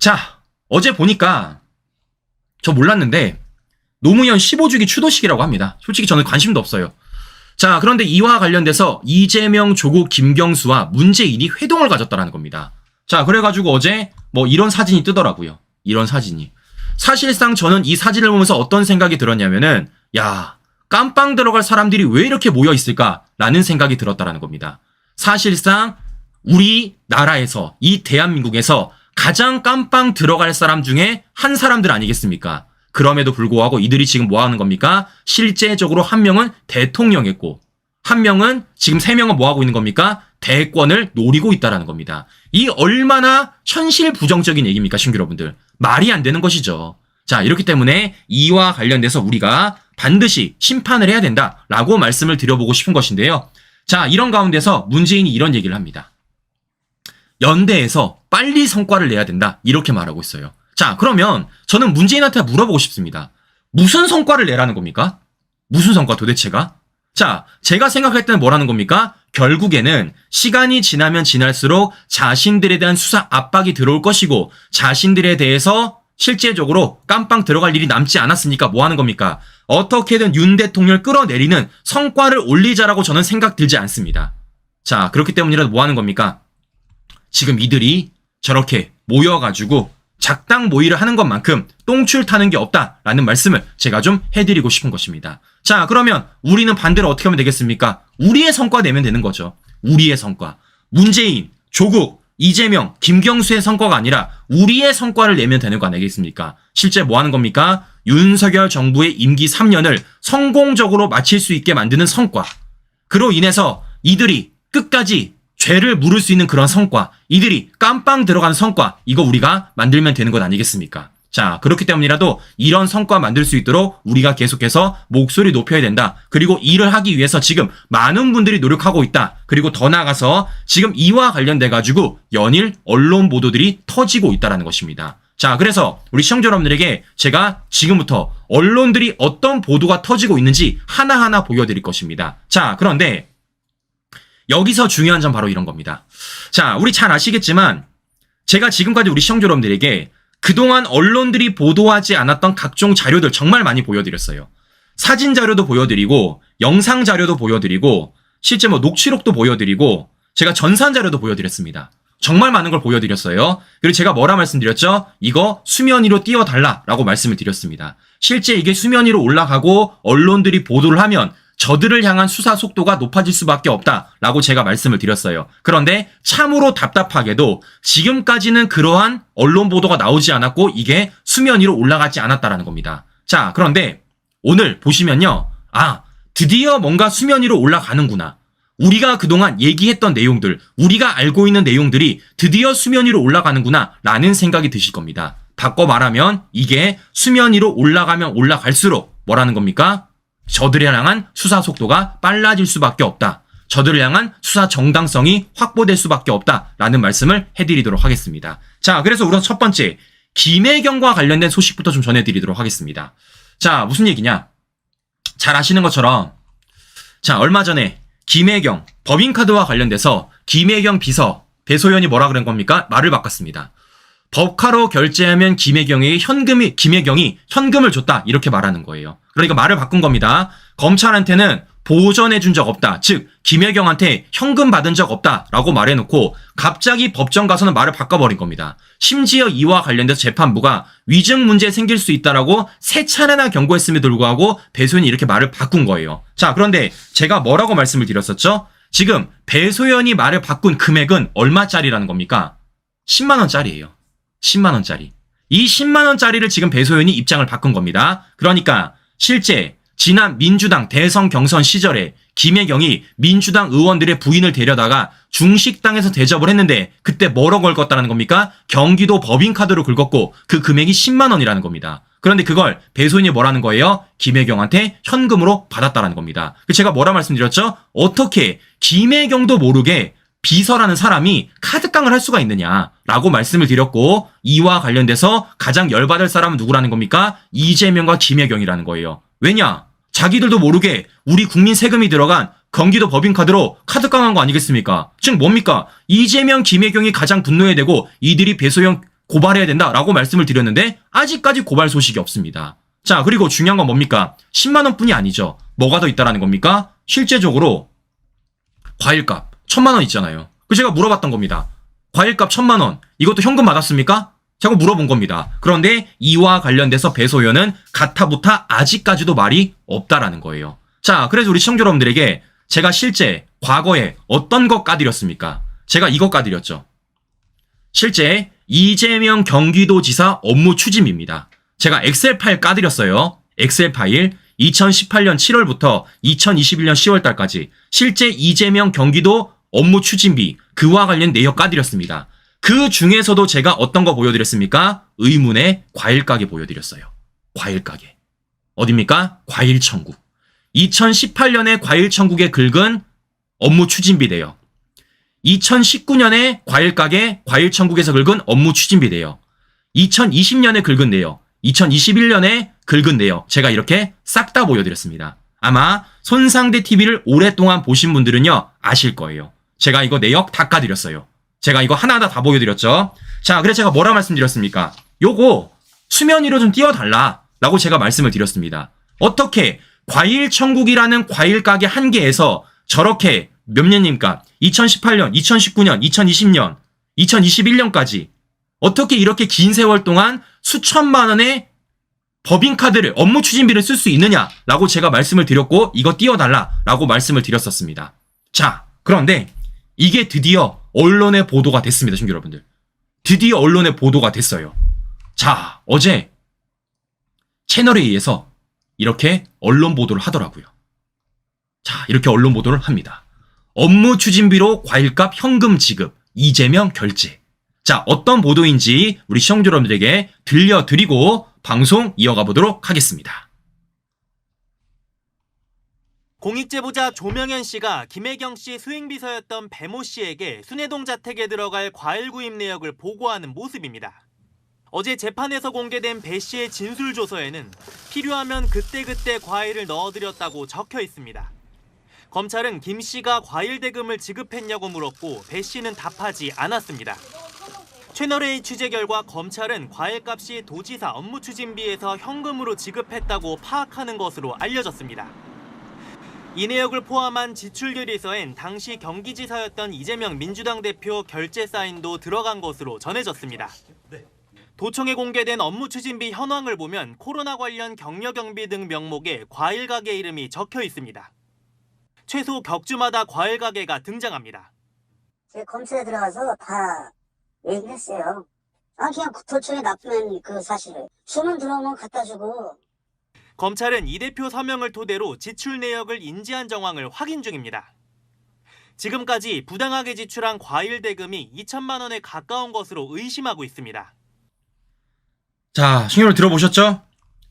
자, 어제 보니까 저 몰랐는데 노무현 15주기 추도식이라고 합니다. 솔직히 저는 관심도 없어요. 자, 그런데 이와 관련돼서 이재명, 조국, 김경수와 문재인이 회동을 가졌다라는 겁니다. 자, 그래가지고 어제 뭐 이런 사진이 뜨더라고요. 이런 사진이. 사실상 저는 이 사진을 보면서 어떤 생각이 들었냐면은, 야, 깜빵 들어갈 사람들이 왜 이렇게 모여 있을까라는 생각이 들었다라는 겁니다. 사실상 우리나라에서, 이 대한민국에서 가장 깜빵 들어갈 사람 중에 한 사람들 아니겠습니까? 그럼에도 불구하고 이들이 지금 뭐 하는 겁니까? 실제적으로 한 명은 대통령이었고, 한 명은 지금 세 명은 뭐 하고 있는 겁니까? 대권을 노리고 있다라는 겁니다. 이 얼마나 현실 부정적인 얘기입니까, 신규 여러분들? 말이 안 되는 것이죠. 자, 이렇기 때문에 이와 관련돼서 우리가 반드시 심판을 해야 된다라고 말씀을 드려보고 싶은 것인데요. 자, 이런 가운데서 문재인이 이런 얘기를 합니다. 연대에서 빨리 성과를 내야 된다, 이렇게 말하고 있어요. 자, 그러면 저는 문재인한테 물어보고 싶습니다. 무슨 성과를 내라는 겁니까? 무슨 성과 도대체가? 자, 제가 생각할 때는 뭐라는 겁니까? 결국에는 시간이 지나면 지날수록 자신들에 대한 수사 압박이 들어올 것이고, 자신들에 대해서 실제적으로 깜빵 들어갈 일이 남지 않았으니까 뭐 하는 겁니까? 어떻게든 윤 대통령을 끌어내리는 성과를 올리자라고 저는 생각 들지 않습니다. 자, 그렇기 때문이라도 뭐 하는 겁니까? 지금 이들이 저렇게 모여가지고 작당 모의를 하는 것만큼 똥줄 타는 게 없다라는 말씀을 제가 좀 해드리고 싶은 것입니다. 자, 그러면 우리는 반대로 어떻게 하면 되겠습니까? 우리의 성과 내면 되는 거죠. 우리의 성과. 문재인, 조국, 이재명, 김경수의 성과가 아니라 우리의 성과를 내면 되는 거 아니겠습니까? 실제 뭐 하는 겁니까? 윤석열 정부의 임기 3년을 성공적으로 마칠 수 있게 만드는 성과. 그로 인해서 이들이 끝까지 죄를 물을 수 있는 그런 성과, 이들이 깜빵 들어가는 성과, 이거 우리가 만들면 되는 것 아니겠습니까? 자, 그렇기 때문이라도 이런 성과 만들 수 있도록 우리가 계속해서 목소리 높여야 된다. 그리고 일을 하기 위해서 지금 많은 분들이 노력하고 있다. 그리고 더 나아가서 지금 이와 관련돼 가지고 연일 언론 보도들이 터지고 있다는 것입니다. 자, 그래서 우리 시청자 여러분들에게 제가 지금부터 언론들이 어떤 보도가 터지고 있는지 하나하나 보여드릴 것입니다. 자, 그런데 여기서 중요한 점 바로 이런 겁니다. 자, 우리 잘 아시겠지만 제가 지금까지 우리 시청자 여러분들에게 그동안 언론들이 보도하지 않았던 각종 자료들 정말 많이 보여드렸어요. 사진 자료도 보여드리고, 영상 자료도 보여드리고, 실제 뭐 녹취록도 보여드리고, 제가 전산 자료도 보여드렸습니다. 정말 많은 걸 보여드렸어요. 그리고 제가 뭐라 말씀드렸죠? 이거 수면 위로 띄워달라라고 말씀을 드렸습니다. 실제 이게 수면 위로 올라가고 언론들이 보도를 하면 저들을 향한 수사 속도가 높아질 수밖에 없다라고 제가 말씀을 드렸어요. 그런데 참으로 답답하게도 지금까지는 그러한 언론 보도가 나오지 않았고 이게 수면 위로 올라가지 않았다라는 겁니다. 자, 그런데 오늘 보시면요. 아, 드디어 뭔가 수면 위로 올라가는구나. 우리가 그동안 얘기했던 내용들, 우리가 알고 있는 내용들이 드디어 수면 위로 올라가는구나 라는 생각이 드실 겁니다. 바꿔 말하면 이게 수면 위로 올라가면 올라갈수록 뭐라는 겁니까? 저들을 향한 수사 속도가 빨라질 수밖에 없다. 저들을 향한 수사 정당성이 확보될 수밖에 없다라는 말씀을 해드리도록 하겠습니다. 자, 그래서 우선 첫 번째, 김혜경과 관련된 소식부터 좀 전해드리도록 하겠습니다. 자, 무슨 얘기냐? 잘 아시는 것처럼, 자, 얼마 전에 김혜경 법인카드와 관련돼서 김혜경 비서 배소연이 뭐라 그런 겁니까? 말을 바꿨습니다. 법카로 결제하면 김혜경이 현금을 줬다, 이렇게 말하는 거예요. 그러니까 말을 바꾼 겁니다. 검찰한테는 보전해준 적 없다. 즉 김혜경한테 현금 받은 적 없다라고 말해놓고 갑자기 법정 가서는 말을 바꿔버린 겁니다. 심지어 이와 관련돼서 재판부가 위증 문제 생길 수 있다라고 3차례나 경고했음에도 불구하고 배소연이 이렇게 말을 바꾼 거예요. 자, 그런데 제가 뭐라고 말씀을 드렸었죠? 지금 배소연이 말을 바꾼 금액은 얼마짜리라는 겁니까? 10만 원짜리예요. 10만 원짜리. 이 10만 원짜리를 지금 배소연이 입장을 바꾼 겁니다. 그러니까 실제 지난 민주당 대선 경선 시절에 김혜경이 민주당 의원들의 부인을 데려다가 중식당에서 대접을 했는데 그때 뭐로 긁었다는 겁니까? 경기도 법인카드로 긁었고 그 금액이 10만 원이라는 겁니다. 그런데 그걸 배소연이 뭐라는 거예요? 김혜경한테 현금으로 받았다는 겁니다. 제가 뭐라 말씀드렸죠? 어떻게 김혜경도 모르게 비서라는 사람이 카드깡을 할 수가 있느냐라고 말씀을 드렸고, 이와 관련돼서 가장 열받을 사람은 누구라는 겁니까? 이재명과 김혜경이라는 거예요. 왜냐? 자기들도 모르게 우리 국민 세금이 들어간 경기도 법인카드로 카드깡한 거 아니겠습니까? 즉 뭡니까? 이재명, 김혜경이 가장 분노해야 되고 이들이 배소연 고발해야 된다라고 말씀을 드렸는데 아직까지 고발 소식이 없습니다. 자, 그리고 중요한 건 뭡니까? 10만 원뿐이 아니죠. 뭐가 더 있다라는 겁니까? 실제적으로 과일값 1,000만 원 있잖아요. 그 제가 물어봤던 겁니다. 과일값 1,000만 원 이것도 현금 받았습니까? 제가 물어본 겁니다. 그런데 이와 관련돼서 배소연은 가타부타 아직까지도 말이 없다라는 거예요. 자, 그래서 우리 시청자 여러분들에게 제가 실제 과거에 어떤 것 까드렸습니까? 제가 이거 까드렸죠. 실제 이재명 경기도지사 업무 추진입니다. 제가 엑셀 파일 까드렸어요. 엑셀 파일 2018년 7월부터 2021년 10월달까지 실제 이재명 경기도 업무 추진비 그와 관련 내역 까드렸습니다. 그 중에서도 제가 어떤 거 보여드렸습니까? 의문의 과일 가게 보여드렸어요. 과일 가게. 어딥니까? 과일 천국. 2018년에 과일 천국에 긁은 업무 추진비 내역. 2019년에 과일 가게 과일 천국에서 긁은 업무 추진비 내역. 2020년에 긁은 내역. 2021년에 긁은 내역. 제가 이렇게 싹 다 보여드렸습니다. 아마 손상대 TV를 오랫동안 보신 분들은요 아실 거예요. 제가 이거 내역 다 까드렸어요. 제가 이거 하나하나 다 보여드렸죠. 자, 그래서 제가 뭐라 말씀드렸습니까? 요거 수면 위로 좀 띄워달라 라고 제가 말씀을 드렸습니다. 어떻게 과일 천국이라는 과일 가게 한 개에서 저렇게 몇 년입니까? 2018년, 2019년, 2020년, 2021년까지 어떻게 이렇게 긴 세월 동안 수천만 원의 법인카드를 업무 추진비를 쓸 수 있느냐라고 제가 말씀을 드렸고 이거 띄워달라라고 말씀을 드렸었습니다. 자, 그런데 이게 드디어 언론에 보도가 됐습니다. 친구 여러분들. 드디어 언론에 보도가 됐어요. 자, 어제 채널에 의해서 이렇게 언론 보도를 하더라고요. 자, 이렇게 언론 보도를 합니다. 업무 추진비로 과일값 현금 지급, 이재명 결재. 자, 어떤 보도인지 우리 시청자 여러분들에게 들려드리고 방송 이어가 보도록 하겠습니다. 공익제보자 조명현 씨가 김혜경 씨 수행비서였던 배모 씨에게 순회동 자택에 들어갈 과일 구입 내역을 보고하는 모습입니다. 어제 재판에서 공개된 배 씨의 진술조서에는 필요하면 그때그때 과일을 넣어드렸다고 적혀 있습니다. 검찰은 김 씨가 과일 대금을 지급했냐고 물었고 배 씨는 답하지 않았습니다. 채널A 취재 결과 검찰은 과일값이 도지사 업무 추진비에서 현금으로 지급했다고 파악하는 것으로 알려졌습니다. 이 내역을 포함한 지출 결의서엔 당시 경기지사였던 이재명 민주당 대표 결재 사인도 들어간 것으로 전해졌습니다. 도청에 공개된 업무 추진비 현황을 보면 코로나 관련 격려 경비 등 명목에 과일 가게 이름이 적혀 있습니다. 최소 격주마다 과일 가게가 등장합니다. 제가 검찰에 들어가서 다 얘기를 했어요. 그냥 도청에 납부한 그 사실을. 주문 들어오면 갖다 주고. 검찰은 이 대표 서명을 토대로 지출 내역을 인지한 정황을 확인 중입니다. 지금까지 부당하게 지출한 과일 대금이 2천만 원에 가까운 것으로 의심하고 있습니다. 자, 신경을 들어보셨죠?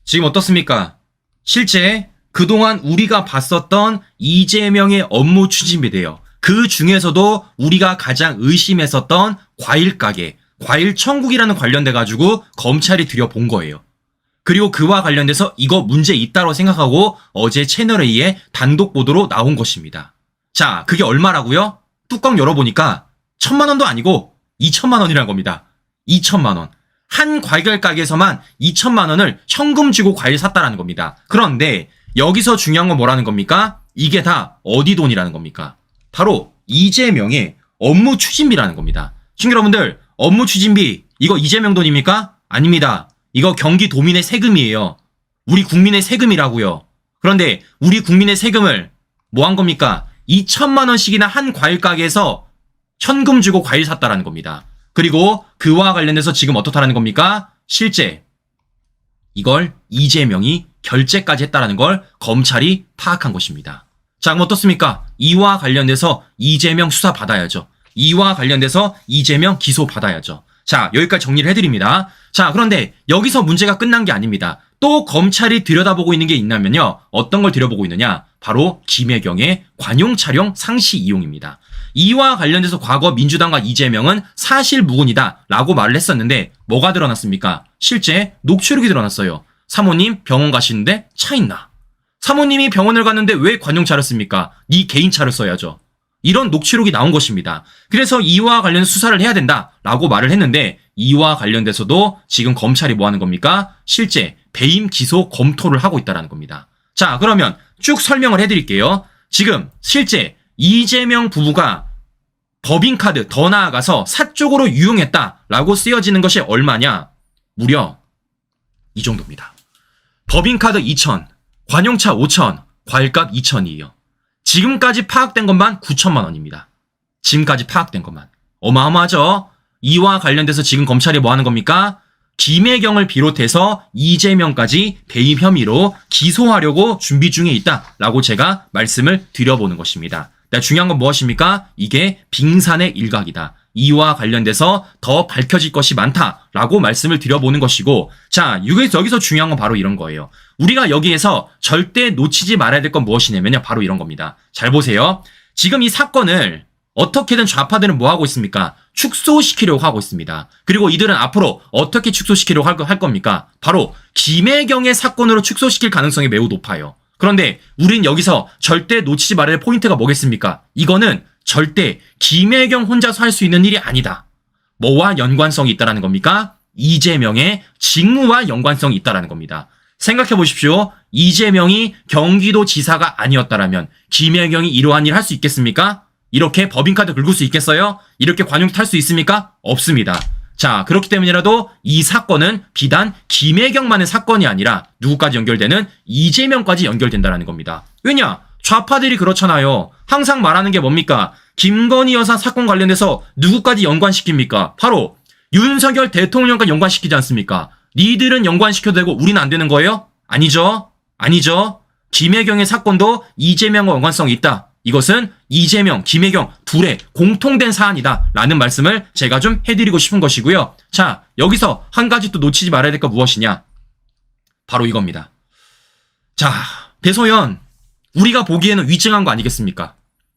지금 어떻습니까? 실제 그동안 우리가 봤었던 이재명의 업무 추진비 내역, 그 중에서도 우리가 가장 의심했었던 과일 가게, 과일 천국이라는 관련돼가지고 검찰이 들여본 거예요. 그리고 그와 관련돼서 이거 문제 있다고 생각하고 어제 채널A에 단독 보도로 나온 것입니다. 자, 그게 얼마라고요? 뚜껑 열어보니까 1,000만 원도 아니고 2천만 원이라는 겁니다. 2천만 원. 한 과일 가게에서만 2천만 원을 현금 주고 과일 샀다라는 겁니다. 그런데 여기서 중요한 건 뭐라는 겁니까? 이게 다 어디 돈이라는 겁니까? 바로 이재명의 업무 추진비라는 겁니다. 친구 여러분들, 업무 추진비 이거 이재명 돈입니까? 아닙니다. 이거 경기도민의 세금이에요. 우리 국민의 세금이라고요. 그런데 우리 국민의 세금을 뭐 한 겁니까? 2천만 원씩이나 한 과일 가게에서 현금 주고 과일 샀다라는 겁니다. 그리고 그와 관련해서 지금 어떻다라는 겁니까? 실제 이걸 이재명이 결재까지 했다라는 걸 검찰이 파악한 것입니다. 자, 그럼 어떻습니까? 이와 관련돼서 이재명 수사 받아야죠. 이와 관련돼서 이재명 기소 받아야죠. 자, 여기까지 정리를 해드립니다. 자, 그런데 여기서 문제가 끝난 게 아닙니다. 또 검찰이 들여다보고 있는 게 있냐면요. 어떤 걸 들여보고 있느냐? 바로 김혜경의 관용 촬영 상시 이용입니다. 이와 관련돼서 과거 민주당과 이재명은 사실무근이다 라고 말을 했었는데 뭐가 드러났습니까? 실제 녹취록이 드러났어요. 사모님 병원 가시는데 차 있나? 사모님이 병원을 갔는데 왜 관용차를 씁니까? 네 개인차를 써야죠. 이런 녹취록이 나온 것입니다. 그래서 이와 관련 수사를 해야 된다라고 말을 했는데 이와 관련돼서도 지금 검찰이 뭐 하는 겁니까? 실제 배임 기소 검토를 하고 있다는 겁니다. 자, 그러면 쭉 설명을 해드릴게요. 지금 실제 이재명 부부가 법인카드 더 나아가서 사적으로 유용했다라고 쓰여지는 것이 얼마냐? 무려 이 정도입니다. 법인카드 2천, 관용차 5천, 과일값 2천이에요. 지금까지 파악된 것만 9천만 원입니다. 지금까지 파악된 것만. 어마어마하죠? 이와 관련돼서 지금 검찰이 뭐 하는 겁니까? 김혜경을 비롯해서 이재명까지 배임 혐의로 기소하려고 준비 중에 있다라고 제가 말씀을 드려보는 것입니다. 중요한 건 무엇입니까? 이게 빙산의 일각이다. 이와 관련돼서 더 밝혀질 것이 많다라고 말씀을 드려보는 것이고, 자, 여기서 중요한 건 바로 이런 거예요. 우리가 여기에서 절대 놓치지 말아야 될 건 무엇이냐면요. 바로 이런 겁니다. 잘 보세요. 지금 이 사건을 어떻게든 좌파들은 뭐 하고 있습니까? 축소시키려고 하고 있습니다. 그리고 이들은 앞으로 어떻게 축소시키려고 할 겁니까? 바로 김혜경의 사건으로 축소시킬 가능성이 매우 높아요. 그런데 우린 여기서 절대 놓치지 말아야 할 포인트가 뭐겠습니까? 이거는 절대 김혜경 혼자서 할 수 있는 일이 아니다. 뭐와 연관성이 있다라는 겁니까? 이재명의 직무와 연관성이 있다라는 겁니다. 생각해 보십시오. 이재명이 경기도지사가 아니었다라면 김혜경이 이러한 일 할 수 있겠습니까? 이렇게 법인카드 긁을 수 있겠어요? 이렇게 관용 탈 수 있습니까? 없습니다. 자, 그렇기 때문이라도 이 사건은 비단 김혜경만의 사건이 아니라 누구까지 연결되는 이재명까지 연결된다는 겁니다. 왜냐? 좌파들이 그렇잖아요. 항상 말하는 게 뭡니까? 김건희 여사 사건 관련해서 누구까지 연관시킵니까? 바로 윤석열 대통령까지 연관시키지 않습니까? 니들은 연관시켜도 되고 우리는 안 되는 거예요? 아니죠. 아니죠. 김혜경의 사건도 이재명과 연관성이 있다. 이것은 이재명, 김혜경 둘의 공통된 사안이다 라는 말씀을 제가 좀 해드리고 싶은 것이고요. 자, 여기서 한 가지 또 놓치지 말아야 될 거 무엇이냐? 바로 이겁니다. 자, 배소연, 우리가 보기에는 위증한 거 아니겠습니까?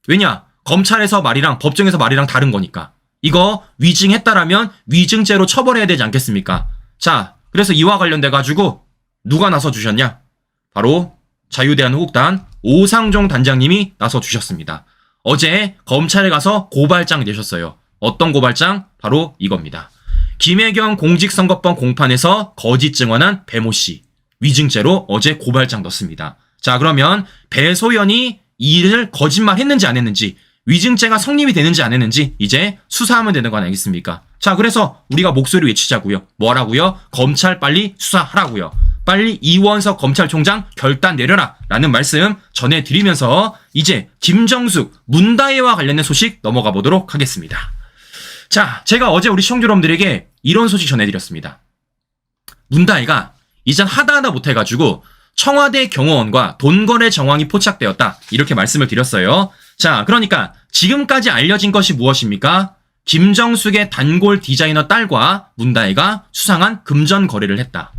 왜냐? 검찰에서 말이랑 법정에서 말이랑 다른 거니까. 이거 위증했다라면 위증죄로 처벌해야 되지 않겠습니까? 자, 그래서 이와 관련돼가지고 누가 나서주셨냐? 바로 자유대한민국당 오상종 단장님이 나서주셨습니다. 어제 검찰에 가서 고발장 내셨어요. 어떤 고발장? 바로 이겁니다. 김혜경 공직선거법 공판에서 거짓 증언한 배모씨 위증죄로 어제 고발장 넣습니다. 자, 그러면 배소연이 이 일을 거짓말했는지 안 했는지, 위증죄가 성립이 되는지 안 했는지 이제 수사하면 되는 거 아니겠습니까? 자, 그래서 우리가 목소리 외치자고요. 뭐라고요? 검찰 빨리 수사하라고요. 빨리 이원석 검찰총장 결단 내려라 라는 말씀 전해드리면서 이제 김정숙, 문다혜와 관련된 소식 넘어가 보도록 하겠습니다. 자, 제가 어제 우리 시청자 여러분들에게 이런 소식 전해드렸습니다. 문다혜가 이젠 하다 못해가지고 청와대 경호원과 돈거래 정황이 포착되었다 이렇게 말씀을 드렸어요. 자, 그러니까 지금까지 알려진 것이 무엇입니까? 김정숙의 단골 디자이너 딸과 문다혜가 수상한 금전 거래를 했다.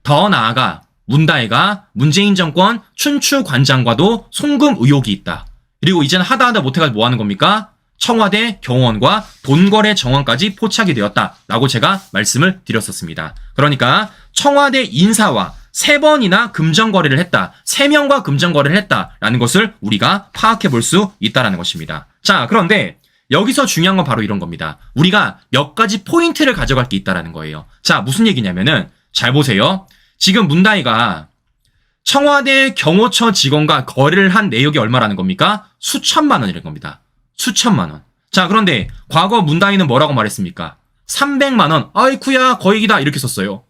더 나아가 문다혜가 문재인 정권 춘추 관장과도 송금 의혹이 있다. 그리고 이제는 하다 못해가지고 뭐 하는 겁니까? 청와대 경호원과 돈거래 정황까지 포착이 되었다라고 제가 말씀을 드렸었습니다. 그러니까 청와대 인사와 3번이나 금전거래를 했다. 3명과 금전거래를 했다라는 것을 우리가 파악해 볼 수 있다는 것입니다. 자, 그런데 여기서 중요한 건 바로 이런 겁니다. 우리가 몇 가지 포인트를 가져갈 게 있다는 거예요. 자, 무슨 얘기냐면은 잘 보세요. 지금 문다혜가 청와대 경호처 직원과 거래를 한 내역이 얼마라는 겁니까? 수천만 원이라는 겁니다. 수천만 원. 자, 그런데 과거 문다혜는 뭐라고 말했습니까? 300만 원. 아이쿠야, 거액이다. 이렇게 썼어요.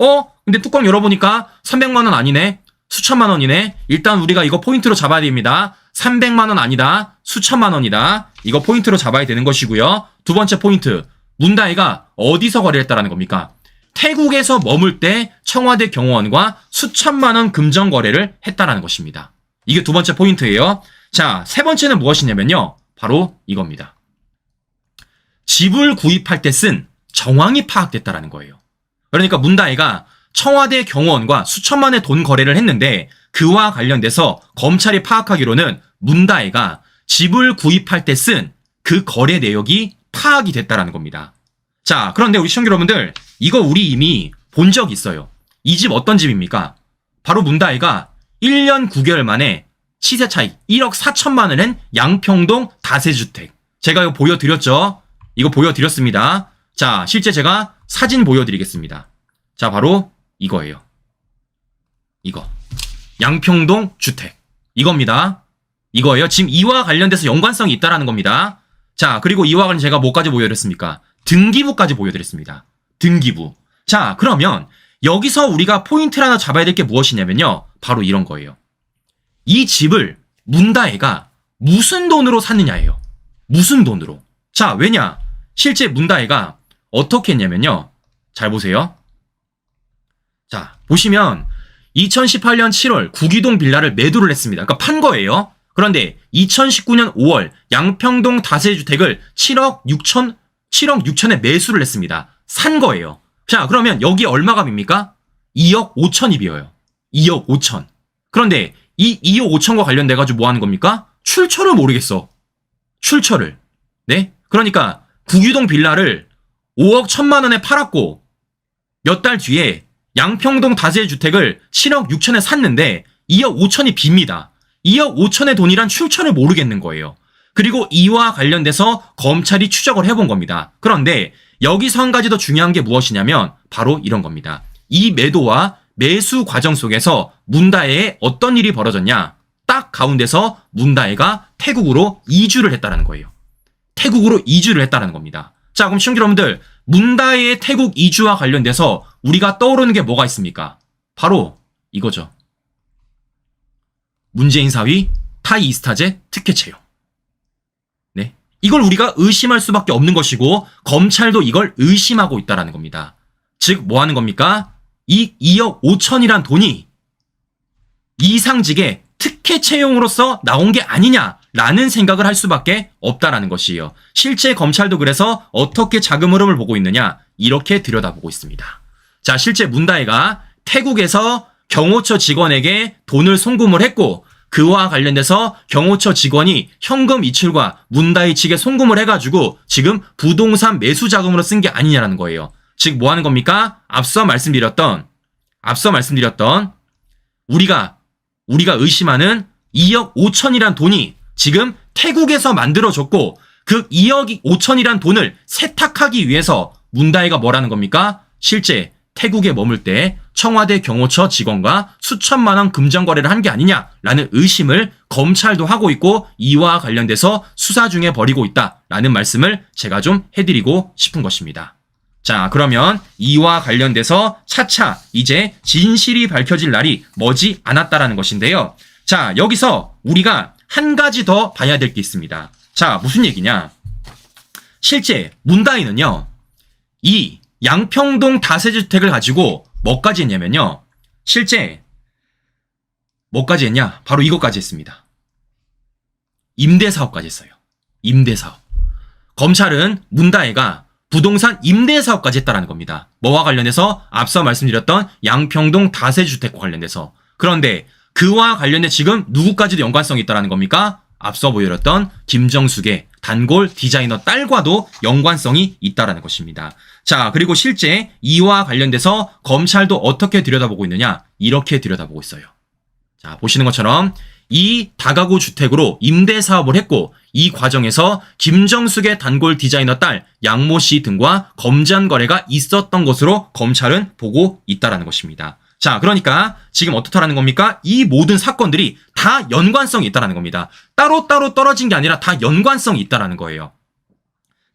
근데 뚜껑 열어보니까 300만 원 아니네. 수천만 원이네. 일단 우리가 이거 포인트로 잡아야 됩니다. 300만 원 아니다. 수천만 원이다. 이거 포인트로 잡아야 되는 것이고요. 두 번째 포인트. 문다혜가 어디서 거래했다라는 겁니까? 태국에서 머물 때 청와대 경호원과 수천만 원 금전 거래를 했다라는 것입니다. 이게 두 번째 포인트예요. 자, 세 번째는 무엇이냐면요. 바로 이겁니다. 집을 구입할 때 쓴 정황이 파악됐다라는 거예요. 그러니까 문다혜가 청와대 경호원과 수천만의 돈 거래를 했는데 그와 관련돼서 검찰이 파악하기로는 문다혜가 집을 구입할 때 쓴 그 거래 내역이 파악이 됐다라는 겁니다. 자, 그런데 우리 시청자 여러분들, 이거 우리 이미 본 적 있어요. 이 집 어떤 집입니까? 바로 문다혜가 1년 9개월 만에 시세 차익 1억 4천만 원을 낸 양평동 다세주택. 제가 이거 보여드렸죠? 이거 보여드렸습니다. 자, 실제 제가 사진 보여드리겠습니다. 자, 바로 이거예요. 이거. 양평동 주택. 이겁니다. 이거예요. 지금 이와 관련돼서 연관성이 있다라는 겁니다. 자, 그리고 이와 관련 제가 뭐까지 보여드렸습니까? 등기부까지 보여드렸습니다. 등기부. 자, 그러면 여기서 우리가 포인트를 하나 잡아야 될 게 무엇이냐면요. 바로 이런 거예요. 이 집을 문다혜가 무슨 돈으로 샀느냐예요. 무슨 돈으로. 자, 왜냐? 실제 문다혜가 어떻게 했냐면요. 잘 보세요. 자, 보시면 2018년 7월 구기동 빌라를 매도를 했습니다. 그러니까 판 거예요. 그런데 2019년 5월 양평동 다세주택을 7억 6천에 매수를 했습니다. 산 거예요. 자, 그러면 여기 얼마가 빕니까? 2억 5천이 비어요. 2억 5천. 그런데 이 2억 5천과 관련돼가지고 뭐 하는 겁니까? 출처를 모르겠어. 출처를. 네? 그러니까 구기동 빌라를 5억 1천만 원에 팔았고 몇 달 뒤에 양평동 다세주택을 7억 6천에 샀는데 2억 5천이 빕니다. 2억 5천의 돈이란 출처를 모르겠는 거예요. 그리고 이와 관련돼서 검찰이 추적을 해본 겁니다. 그런데 여기서 한 가지 더 중요한 게 무엇이냐면 바로 이런 겁니다. 이 매도와 매수 과정 속에서 문다혜에 어떤 일이 벌어졌냐? 딱 가운데서 문다혜가 태국으로 이주를 했다는 거예요. 태국으로 이주를 했다는 겁니다. 자, 그럼 시청자 여러분들, 문다혜의 태국 이주와 관련돼서 우리가 떠오르는 게 뭐가 있습니까? 바로 이거죠. 문재인 사위 타이이스타제 특혜 채용. 네, 이걸 우리가 의심할 수밖에 없는 것이고 검찰도 이걸 의심하고 있다라는 겁니다. 즉, 뭐 하는 겁니까? 이 2억 5천이란 돈이 이상직의 특혜 채용으로서 나온 게 아니냐라는 생각을 할 수밖에 없다라는 것이에요. 실제 검찰도 그래서 어떻게 자금 흐름을 보고 있느냐 이렇게 들여다보고 있습니다. 자, 실제 문다혜가 태국에서 경호처 직원에게 돈을 송금을 했고 그와 관련돼서 경호처 직원이 현금 이출과 문다혜 측에 송금을 해가지고 지금 부동산 매수 자금으로 쓴 게 아니냐라는 거예요. 즉, 뭐 하는 겁니까? 앞서 말씀드렸던 우리가 의심하는 2억 5천이란 돈이 지금 태국에서 만들어졌고 그 2억 5천이란 돈을 세탁하기 위해서 문다혜가 뭐라는 겁니까? 실제 태국에 머물 때 청와대 경호처 직원과 수천만 원 금전 거래를 한 게 아니냐라는 의심을 검찰도 하고 있고 이와 관련돼서 수사 중에 벌이고 있다라는 말씀을 제가 좀 해드리고 싶은 것입니다. 자, 그러면 이와 관련돼서 차차 이제 진실이 밝혀질 날이 머지 않았다라는 것인데요. 자, 여기서 우리가 한 가지 더 봐야 될 게 있습니다. 자, 무슨 얘기냐? 실제 문다혜는요, 이 양평동 다세주택을 가지고 뭐까지 했냐면요. 실제 뭐까지 했냐? 바로 이것까지 했습니다. 임대사업까지 했어요. 임대사업. 검찰은 문다혜가 부동산 임대사업까지 했다라는 겁니다. 뭐와 관련해서 앞서 말씀드렸던 양평동 다세주택과 관련돼서. 그런데 그와 관련해 지금 누구까지도 연관성이 있다라는 겁니까? 앞서 보여드렸던 김정숙의 단골 디자이너 딸과도 연관성이 있다라는 것입니다. 자, 그리고 실제 이와 관련돼서 검찰도 어떻게 들여다보고 있느냐? 이렇게 들여다보고 있어요. 자, 보시는 것처럼 이 다가구 주택으로 임대 사업을 했고 이 과정에서 김정숙의 단골 디자이너 딸 양모 씨 등과 검전 거래가 있었던 것으로 검찰은 보고 있다라는 것입니다. 자, 그러니까 지금 어떻다라는 겁니까? 이 모든 사건들이 다 연관성이 있다라는 겁니다. 따로따로 떨어진 게 아니라 다 연관성이 있다라는 거예요.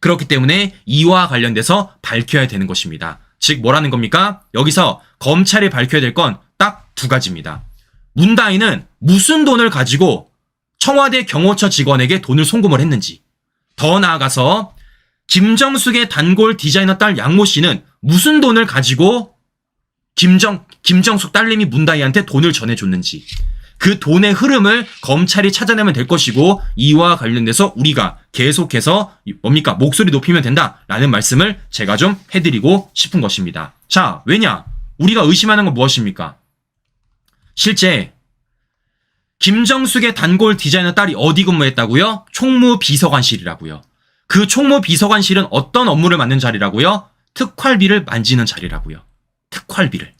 그렇기 때문에 이와 관련돼서 밝혀야 되는 것입니다. 즉, 뭐라는 겁니까? 여기서 검찰이 밝혀야 될 건 딱 두 가지입니다. 문다혜는 무슨 돈을 가지고 청와대 경호처 직원에게 돈을 송금을 했는지, 더 나아가서 김정숙의 단골 디자이너 딸 양모 씨는 무슨 돈을 가지고 김정숙 딸내미 문다혜한테 돈을 전해줬는지, 그 돈의 흐름을 검찰이 찾아내면 될 것이고 이와 관련돼서 우리가 계속해서 뭡니까? 목소리 높이면 된다라는 말씀을 제가 좀 해드리고 싶은 것입니다. 자, 왜냐? 우리가 의심하는 건 무엇입니까? 실제 김정숙의 단골 디자이너 딸이 어디 근무했다고요? 총무비서관실이라고요. 그 총무비서관실은 어떤 업무를 맡는 자리라고요? 특활비를 만지는 자리라고요. 특활비를.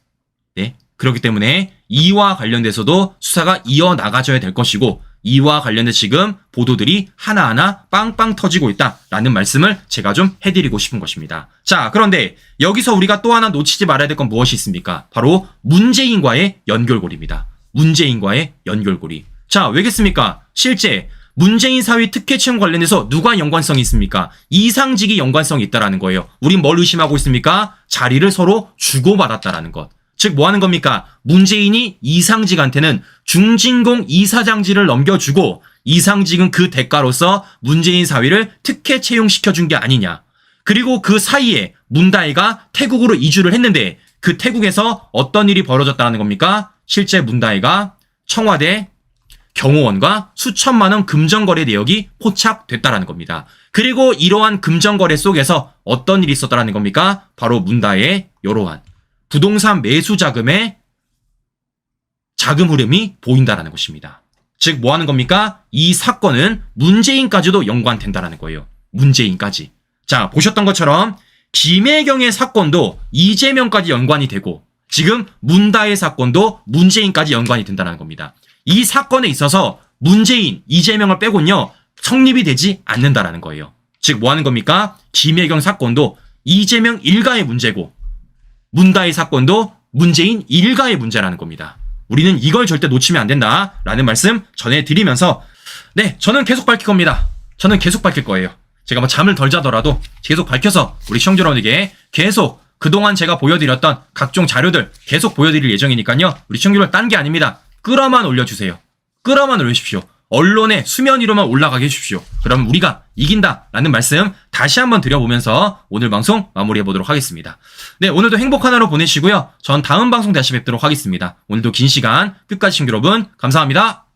네. 그렇기 때문에 이와 관련돼서도 수사가 이어나가져야 될 것이고 이와 관련된 지금 보도들이 하나하나 빵빵 터지고 있다라는 말씀을 제가 좀 해드리고 싶은 것입니다. 자, 그런데 여기서 우리가 또 하나 놓치지 말아야 될 건 무엇이 있습니까? 바로 문재인과의 연결고리입니다. 문재인과의 연결고리. 자, 왜겠습니까? 실제 문재인 사위 특혜 채용 관련해서 누가 연관성이 있습니까? 이상직이 연관성이 있다라는 거예요. 우린 뭘 의심하고 있습니까? 자리를 서로 주고받았다라는 것. 즉, 뭐 하는 겁니까? 문재인이 이상직한테는 중진공 이사장직을 넘겨주고 이상직은 그 대가로서 문재인 사위를 특혜 채용시켜준 게 아니냐. 그리고 그 사이에 문다혜가 태국으로 이주를 했는데 그 태국에서 어떤 일이 벌어졌다는 겁니까? 실제 문다혜가 청와대 경호원과 수천만 원 금전거래 내역이 포착됐다라는 겁니다. 그리고 이러한 금전거래 속에서 어떤 일이 있었다라는 겁니까? 바로 문다혜의 이러한 부동산 매수 자금의 자금 흐름이 보인다라는 것입니다. 즉, 뭐 하는 겁니까? 이 사건은 문재인까지도 연관된다라는 거예요. 문재인까지. 자, 보셨던 것처럼 김혜경의 사건도 이재명까지 연관이 되고 지금 문다혜 사건도 문재인까지 연관이 된다는 겁니다. 이 사건에 있어서 문재인, 이재명을 빼곤요 성립이 되지 않는다라는 거예요. 즉, 뭐 하는 겁니까? 김혜경 사건도 이재명 일가의 문제고 문다혜 사건도 문재인 일가의 문제라는 겁니다. 우리는 이걸 절대 놓치면 안 된다라는 말씀 전해드리면서 네, 저는 계속 밝힐 겁니다. 저는 계속 밝힐 거예요. 제가 뭐 잠을 덜 자더라도 계속 밝혀서 우리 시청자 여러분에게 계속 그동안 제가 보여드렸던 각종 자료들 계속 보여드릴 예정이니까요. 우리 시청자 여러분 딴 게 아닙니다. 끌어만 올려주세요. 끌어만 올려주십시오. 언론의 수면 위로만 올라가게 해주십시오. 그럼 우리가 이긴다라는 말씀 다시 한번 드려보면서 오늘 방송 마무리해보도록 하겠습니다. 네, 오늘도 행복한 하루 보내시고요. 전 다음 방송 다시 뵙도록 하겠습니다. 오늘도 긴 시간 끝까지 시청자 여러분 감사합니다.